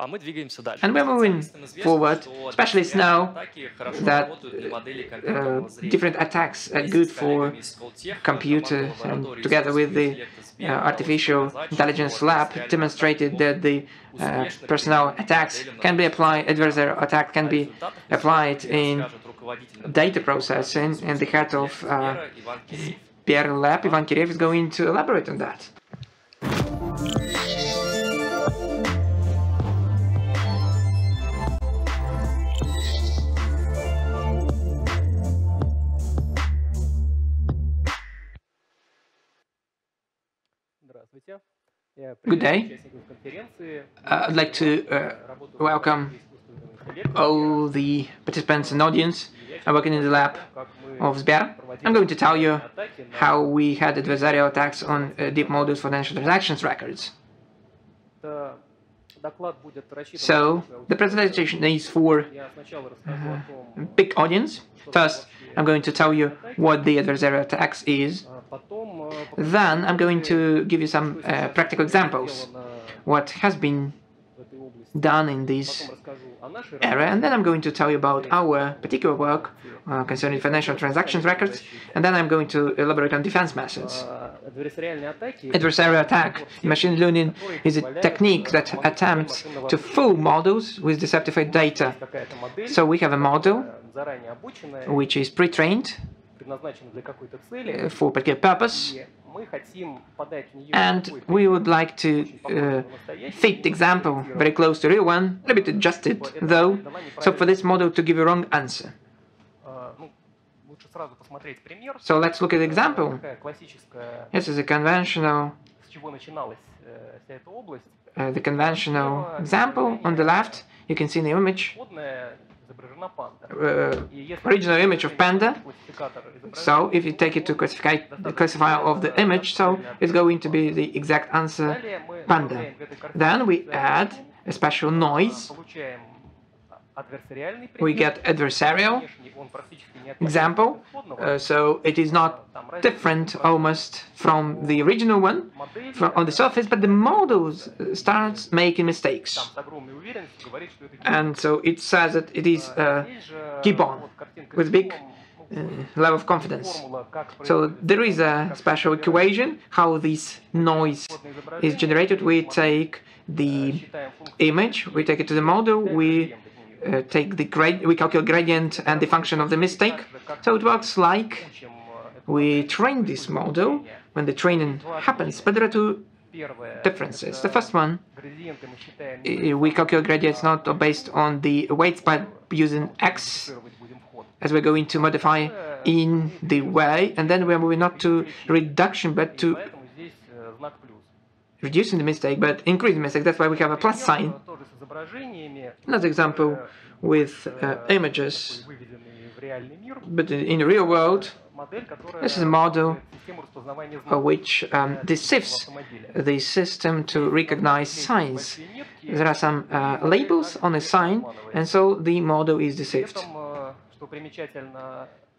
And we're moving forward. Specialists know that different attacks are good for computers, and together with the artificial intelligence lab demonstrated that the personnel attacks can be applied, adversarial attack can be applied in data processing, and the head of Sber lab, Ivan Kireev, is going to elaborate on that. Good day. I'd like to welcome all the participants and audience. I'm working in the lab of Sber. I'm going to tell you how we had adversarial attacks on deep models for financial transactions records. So the presentation is for big audience. First, I'm going to tell you what the adversarial attacks is. Then I'm going to give you some practical examples, what has been done in this area, and then I'm going to tell you about our particular work concerning financial transactions records, and then I'm going to elaborate on defense methods. Adversarial attack in machine learning is a technique that attempts to fool models with deceptive data. So we have a model which is pre-trained for a particular purpose, and we would like to fit the example very close to the real one, a little bit adjusted though, so for this model to give a wrong answer. So let's look at the example. This is a conventional example. On the left, you can see the image. Original image of panda. So if you take it to the classifier of the image, so it's going to be the exact answer, panda. Then we add a special noise. We get adversarial example, so it is not different almost from the original one on the surface, but the model starts making mistakes, and so it says that it is keep on with big level of confidence. So there is a special equation how this noise is generated. We take the image, we take it to the model, we calculate gradient and the function of the mistake. So it works like we train this model when the training happens, but there are two differences. The first one, we calculate gradients not based on the weights, but using x, as we're going to modify in the way, and then we're moving not to reduction, but to reducing the mistake, but increasing the mistake. That's why we have a plus sign. Another example with images, but in the real world, this is a model which deceives the system to recognize signs. There are some labels on a sign, and so the model is deceived.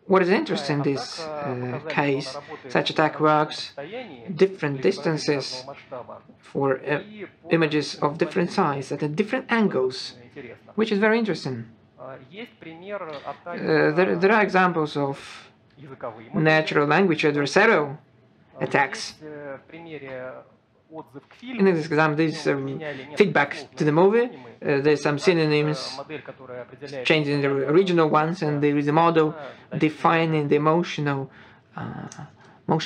What is interesting in this case, such attack works different distances for images of different size at different angles, which is very interesting. There are examples of natural language adversarial attacks. In this example, there's feedback to the movie. There's some synonyms changing the original ones, and there is a model defining the motion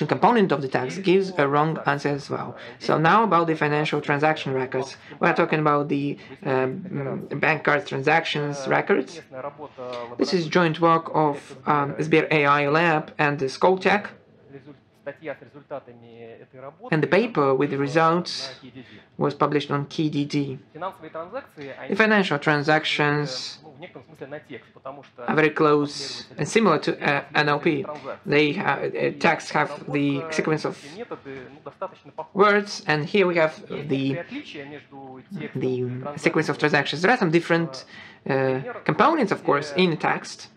component of the text gives a wrong answer as well. So now about the financial transaction records. We are talking about the bank card transactions records. This is joint work of Sber AI Lab and the Skoltech. And the paper with the results was published on KDD. The financial transactions are very close and similar to NLP. Texts have the sequence of words, and here we have the sequence of transactions. There are some different components, of course, in the text.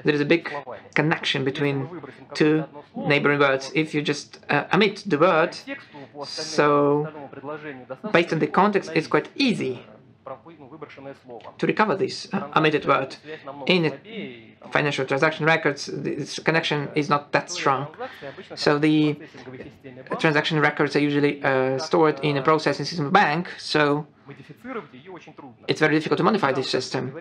There is a big connection between two neighboring words. If you just omit the word, so based on the context, it's quite easy to recover this omitted word. In financial transaction records, this connection is not that strong. So the transaction records are usually stored in a processing system of bank, so it's very difficult to modify this system.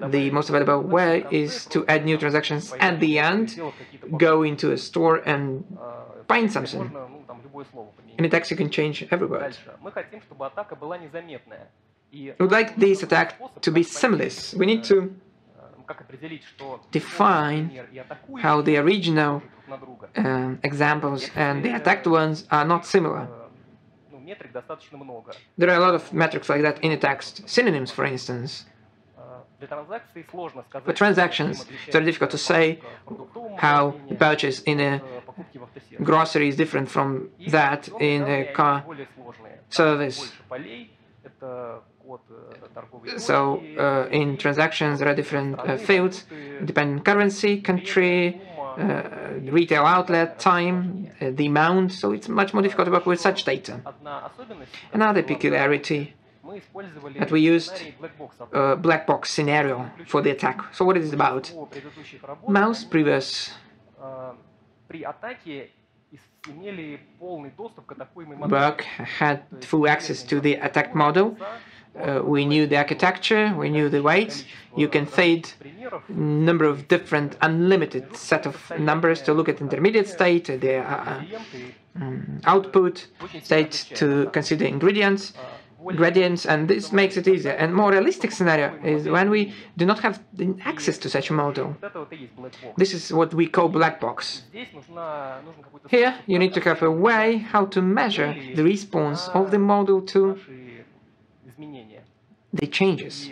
The most available way is to add new transactions at the end, go into a store and find something. In a text you can change every word. We would like this attack to be seamless. We need to define how the original examples and the attacked ones are not similar. There are a lot of metrics like that in a text. Synonyms, for instance. For transactions, it's very difficult to say how a purchase in a grocery is different from that in a car service. So in transactions there are different fields, depending on currency, country, retail outlet, time, the amount, so it's much more difficult to work with such data. Another peculiarity that we used black box scenario for the attack. So what is it about? Most previous work had full access to the attack model. We knew the architecture, we knew the weights. You can fade number of different unlimited set of numbers to look at intermediate state, the output state, to consider gradients, and this makes it easier. And more realistic scenario is when we do not have access to such a model. This is what we call black box. Here you need to have a way how to measure the response of the model to the changes.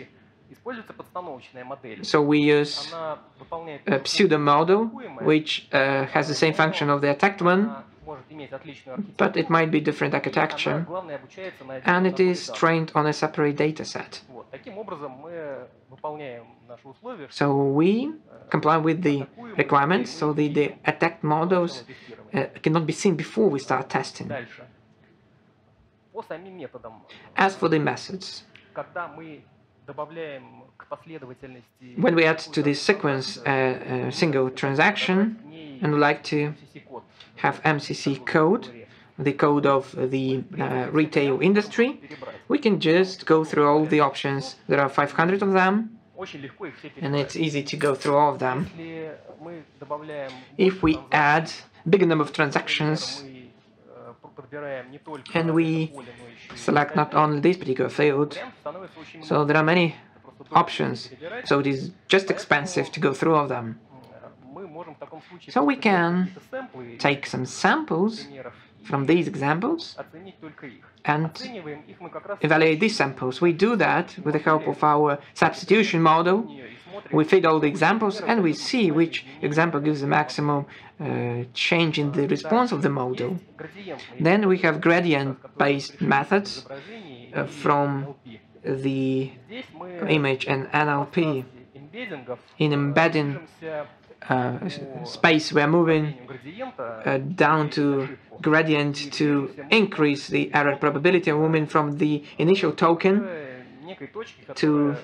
So we use a pseudo model which has the same function of the attacked one, but it might be different architecture, and it is trained on a separate data set. So we comply with the requirements, so the attacked models cannot be seen before we start testing. As for the methods, when we add to this sequence a single transaction and would like to have MCC code, the code of the retail industry, we can just go through all the options. There are 500 of them, and it's easy to go through all of them. If we add a bigger number of transactions, and we select not only this particular field, so there are many options, so it is just expensive to go through all of them. So we can take some samples from these examples and evaluate these samples. We do that with the help of our substitution model. We feed all the examples and we see which example gives the maximum change in the response of the model. Then we have gradient-based methods from the image and NLP. In embedding space, we are moving down to gradient to increase the error probability of moving from the initial token to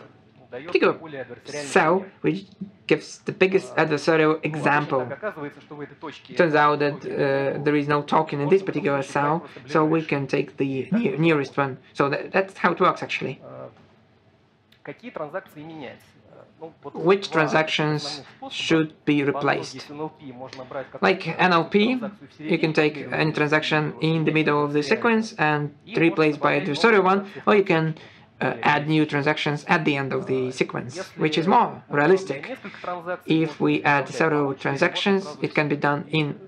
a particular cell, which gives the biggest adversarial example. It turns out that there is no token in this particular cell, so we can take the nearest one. So that's how it works actually. Which transactions should be replaced? Like NLP, you can take any transaction in the middle of the sequence and replace by the adversarial one, or you can add new transactions at the end of the sequence, which is more realistic. If we add several transactions, it can be done in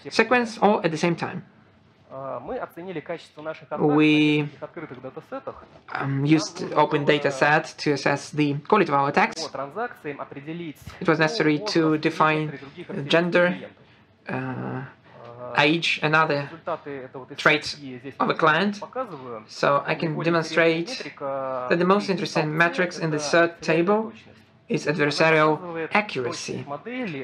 sequence or at the same time. We used open data set to assess the quality of our attacks. It was necessary to define gender, age, and other traits of a client. So I can demonstrate that the most interesting metrics in the third table is adversarial accuracy,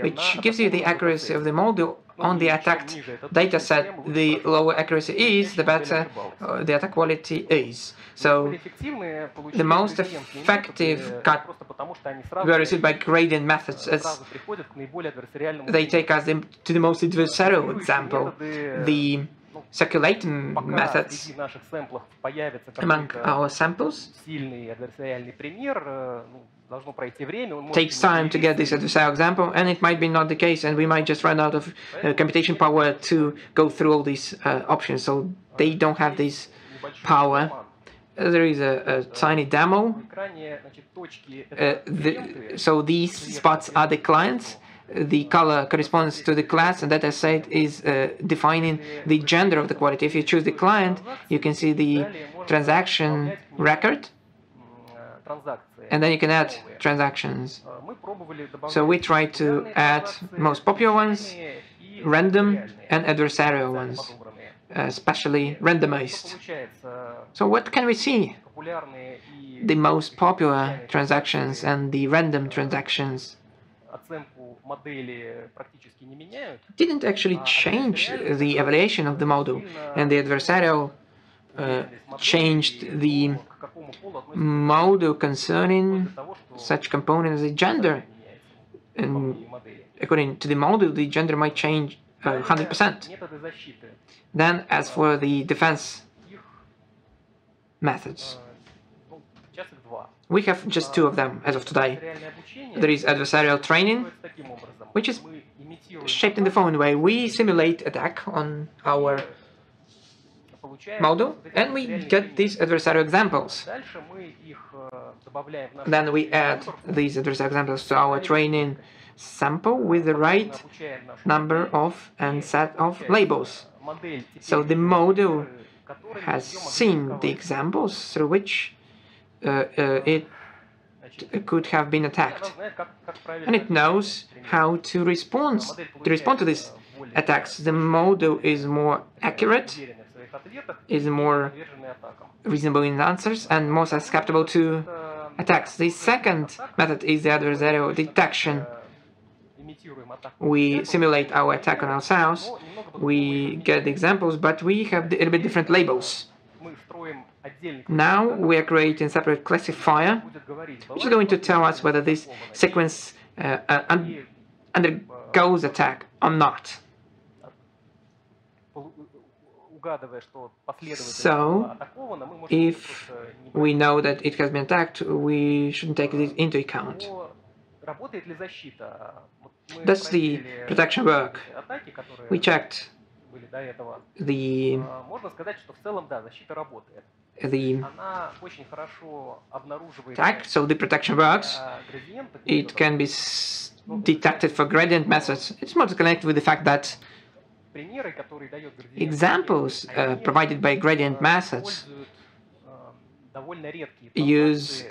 which gives you the accuracy of the model on the attacked dataset. The lower accuracy is, the better the attack quality is. So the most effective cut were received by gradient methods, as they take us to the most adversarial example, the circulating methods among our samples. Takes time to get this adversarial example, and it might be not the case, and we might just run out of computation power to go through all these options, so they don't have this power. There is a tiny demo. So these spots are the clients. The color corresponds to the class, and data set is defining the gender of the quality. If you choose the client, you can see the transaction record, and then you can add transactions. So we try to add most popular ones, random, and adversarial ones, especially randomized. So what can we see? The most popular transactions and the random transactions didn't actually change the evaluation of the model, and the adversarial changed the model concerning such components as gender. And according to the model, the gender might change 100%. Then, as for the defense methods, we have just two of them as of today. There is adversarial training, which is shaped in the following way. We simulate attack on our model, and we get these adversarial examples. Then we add these adversarial examples to our training sample with the right number of and set of labels. So the model has seen the examples through which it could have been attacked, and it knows how to respond to these attacks. The model is more accurate, is more reasonable in answers, and more susceptible to attacks. The second method is the adversarial detection. We simulate our attack on ourselves, we get the examples, but we have a little bit different labels. Now we are creating a separate classifier, which is going to tell us whether this sequence undergoes attack or not. So, if we know that it has been attacked, we shouldn't take this into account. Does the protection work? We checked the attack, so the protection works. It can be detected for gradient methods. It's more connected with the fact that examples provided by gradient methods use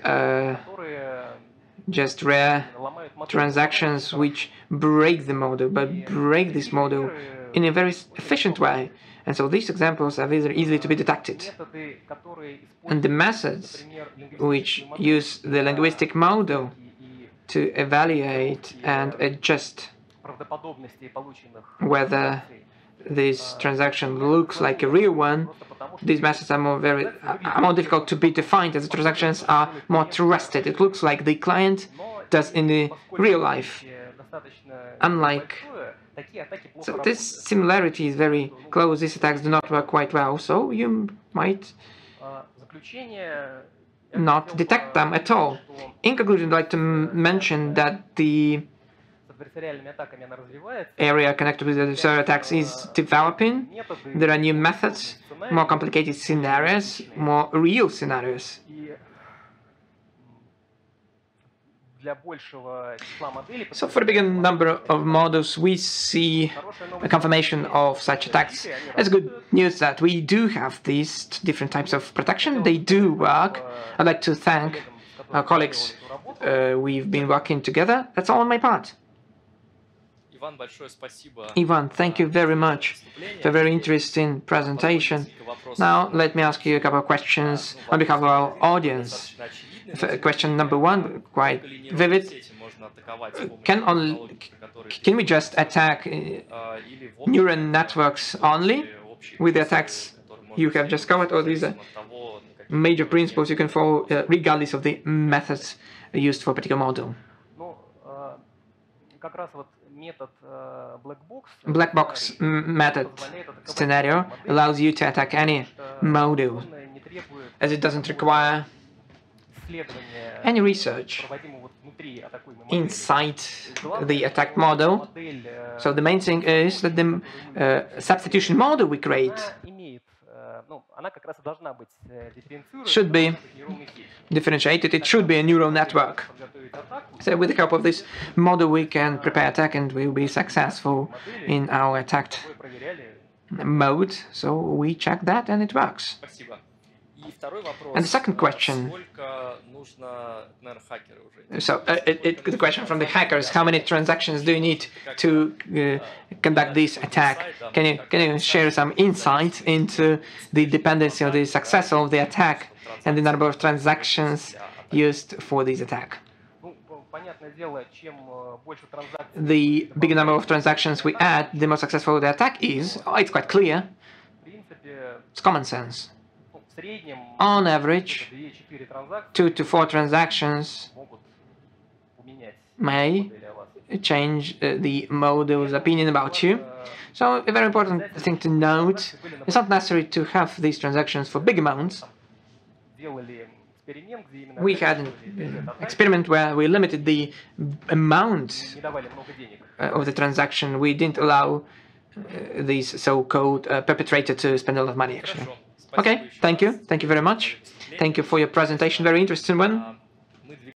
just rare transactions which break the model, but break this model in a very efficient way. And so these examples are very easily to be detected. And the methods which use the linguistic model to evaluate and adjust whether this transaction looks like a real one, these methods are more difficult to be defined, as the transactions are more trusted. It looks like the client does in the real life. So this similarity is very close. These attacks do not work quite well, so you might not detect them at all. In conclusion, I'd like to mention that the area connected with the adversarial attacks is developing. There are new methods, more complicated scenarios, more real scenarios. So for a bigger number of models, we see a confirmation of such attacks. It's good news that we do have these different types of protection. They do work. I'd like to thank our colleagues. We've been working together. That's all on my part. Ivan, thank you very much for a very interesting presentation. Now, let me ask you a couple of questions on behalf of our audience. Question number one, quite vivid. Can we just attack neural networks only with the attacks you have just covered, or these are major principles you can follow regardless of the methods used for a particular model? Black box method scenario allows you to attack any model, as it doesn't require any research inside the attacked model. So the main thing is that the substitution model we create should be differentiated. It should be a neural network. So with the help of this model we can prepare attack and we will be successful in our attacked mode. So we check that and it works. And the second question, so the question from the hackers, how many transactions do you need to conduct this attack? Can you share some insight into the dependency or the success of the attack and the number of transactions used for this attack? The bigger number of transactions we add, the more successful the attack is. It's quite clear. It's common sense. On average, 2 to 4 transactions may change the model's opinion about you. So a very important thing to note, it's not necessary to have these transactions for big amounts. We had an experiment where we limited the amount of the transaction. We didn't allow these so-called perpetrator to spend a lot of money, actually. Okay, thank you. Thank you very much. Thank you for your presentation. Very interesting one.